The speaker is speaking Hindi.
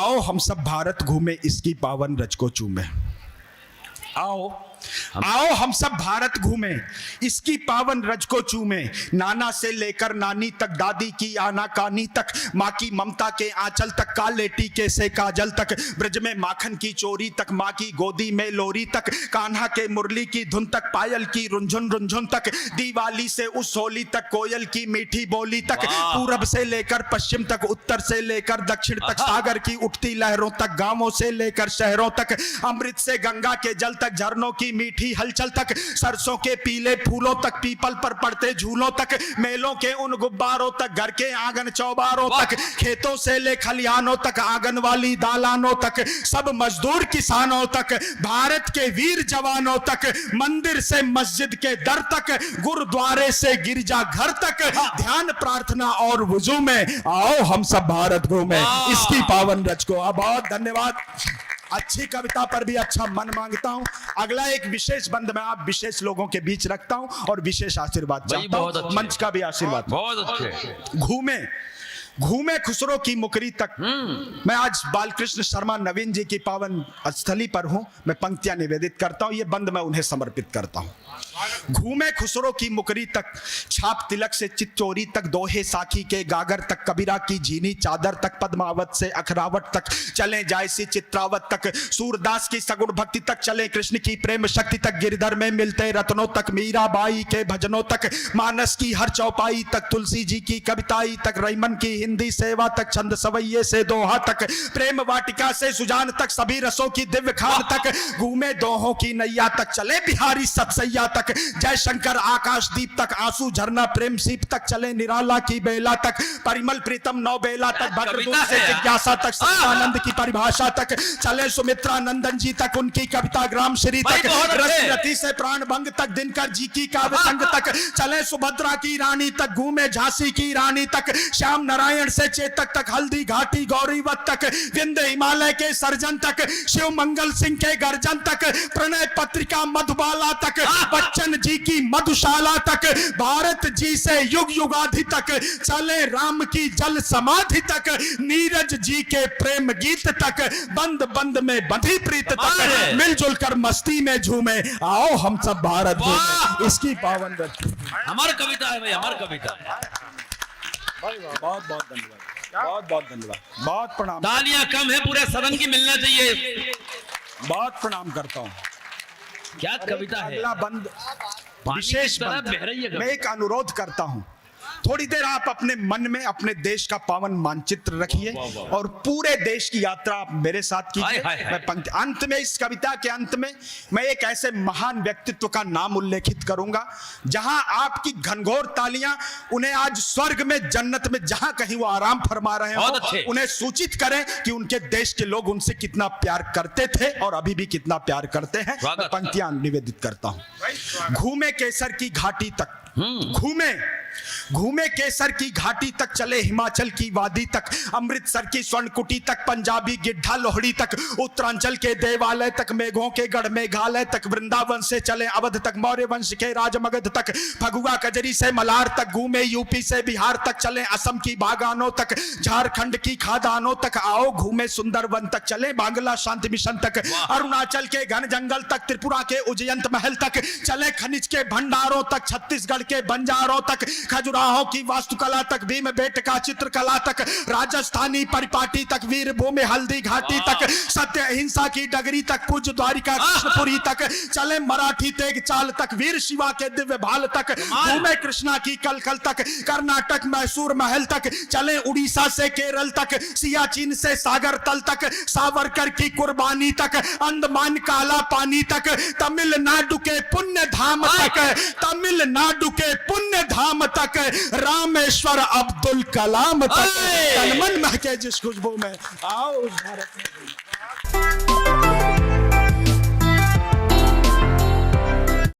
आओ हम सब भारत घूमे, इसकी पावन रज को चूमे। आओ हम सब भारत घूमे, इसकी पावन रज को चूमे। नाना से लेकर नानी तक, दादी की आना कानी तक, माँ की ममता के आंचल तक, काले टीके से काजल तक, ब्रज में माखन की चोरी तक, माँ की गोदी में लोरी तक, कान्हा के मुरली की धुन तक, पायल की रुंझुन रुंझुन तक, दिवाली से उस होली तक, कोयल की मीठी बोली तक, पूरब से लेकर पश्चिम तक, उत्तर से लेकर दक्षिण तक, सागर की उठती लहरों तक, गांवों से लेकर शहरों तक, अमृत से गंगा के जल तक, झरनों की मीठी हलचल तक, सरसों के पीले फूलों तक, पीपल पर पड़ते झूलों तक, मेलों के उन गुब्बारों तक, घर के आंगन चौबारों तक, खेतों से ले खलिहानों तक, आंगन वाली दालानों तक, सब मजदूर किसानों तक, भारत के वीर जवानों तक, मंदिर से मस्जिद के दर तक, गुरुद्वारे से गिरजा घर तक, ध्यान प्रार्थना और वुजू में आओ हम सब भारत घूमे, इसकी पावन रज को। बहुत धन्यवाद। अच्छी कविता पर भी अच्छा मन मांगता हूं। अगला एक विशेष बंद मैं आप विशेष लोगों के बीच रखता हूं और विशेष आशीर्वाद चाहता हूं, मंच का भी आशीर्वाद। बहुत अच्छे। घूमे खुसरो की मुकरी तक। मैं आज बालकृष्ण शर्मा नवीन जी की पावन स्थली पर हूं, मैं पंक्तियां निवेदित करता हूं, ये बंद मैं उन्हें समर्पित करता हूं। घूमे खुसरो की मुकरी तक, छाप तिलक से चित्तौरी तक, दोहे साखी के गागर तक, कबीरा की झीनी चादर तक, पद्मावत से अखरावट तक, चले जायसी चित्रावत तक, सूरदास की सगुण भक्ति तक, चले कृष्ण की प्रेम शक्ति तक, गिरधर में मिलते रत्नों तक, मीराबाई के भजनों तक, मानस की हर चौपाई तक, तुलसी जी की कविताई तक, रईमन की हिंदी सेवा तक, छंद सवैये से दोहा तक, प्रेम वाटिका से सुजान तक, सभी रसों की दिव्य खान तक, घूमे दोहों की नैया तक, चले बिहारी सतसैया तक, जय शंकर आकाशदीप तक, आंसू झरना प्रेम सीप तक, चले निराला की बेला तक, परिमल प्रीतम नौ बेला तक, भद्रदूत से जिज्ञासा तक, सत्यानंद की परिभाषा तक, चले सुमित्रा नंदन जी तक, उनकी कविता ग्राम श्री तक, रति से प्राण भंग तक, दिनकर जी की काव्य संग तक, चले सुभद्रा की रानी तक, घूमे झांसी की रानी तक, श्याम नारायण से चेतक तक, हल्दी घाटी गौरीवत तक, विंध्य हिमालय के सर्जन तक, शिव मंगल सिंह के गर्जन तक, प्रणय पत्रिका मधुबाला तक, बच्चन जी की मधुशाला तक, भारत जी से युग युगाधि तक, चले राम की जल समाधि तक, नीरज जी के प्रेम गीत तक, बंद बंद में बंधी प्रीत तक, मिलजुल कर मस्ती में झूमे, आओ हम सब भारत घूमे, इसकी पावन रज। हमारी कविता है भाई, हमारी कविता है। बहुत बहुत धन्यवाद, बहुत बहुत धन्यवाद, बहुत प्रणाम। तालियां कम है, पूरे सदन की मिलना चाहिए। बहुत प्रणाम करता हूँ। क्या कविता है। अगला बंद विशेष बंद, मैं एक अनुरोध करता हूं, थोड़ी देर आप अपने मन में अपने देश का पावन मानचित्र रखिए और पूरे देश की यात्रा आप मेरे साथ कीजिए। मैं पंक्ति अंत में, इस कविता के अंत में मैं एक ऐसे महान व्यक्तित्व का नाम उल्लेखित करूंगा जहां आपकी घनघोर तालियां उन्हें आज स्वर्ग में, जन्नत में, जहां कहीं वो आराम फरमा रहे हो, उन्हें सूचित करें कि उनके देश के लोग उनसे कितना प्यार करते थे और अभी भी कितना प्यार करते हैं। मैं पंक्तियां निवेदित करता हूं। घूमे केसर की घाटी तक, घूमे केसर की घाटी तक, चले हिमाचल की वादी तक, अमृतसर की स्वर्ण कुटी तक, पंजाबी गिड्ढा लोहड़ी तक, उत्तरांचल के देवालय तक, मेघों के गढ़ मेघालय तक, वृंदावन से चले अवध तक, मौर्य वंश के राजमगध तक, फगुआ कजरी से मलार तक, घूमे यूपी से बिहार तक, चले असम की बागानों तक, झारखंड की खादानों तक, आओ घूमे सुंदरवन तक, चले बांग्ला शांति मिशन तक, अरुणाचल के घन जंगल तक, त्रिपुरा के उज्जयंत महल तक, चले खनिज के भंडारों तक, छत्तीसगढ़ के बंजारों तक, खजुराहों की वास्तुकला तक, भीम बेटका चित्रकला तक, राजस्थानी परिपाटी तक, वीरभूमि हल्दी घाटी तक, सत्य अहिंसा की डगरी तक, पूज्य द्वारिका कृष्णपुरी तक, चले मराठी तेग चाल तक, वीर शिवा के दिव्य भाल तक, घूमे कृष्णा की कलकल तक, कर्नाटक मैसूर महल तक, चले उड़ीसा से केरल तक, सियाचिन से सागर तल तक, सावरकर की कुर्बानी तक, अंडमान काला पानी तक, तमिलनाडु के पुण्य धाम तक, तमिलनाडु के पुण्य धाम तक, रामेश्वर अब्दुल कलाम तक, तन मन महके जिस खुशबू में, आओ उस भारत में।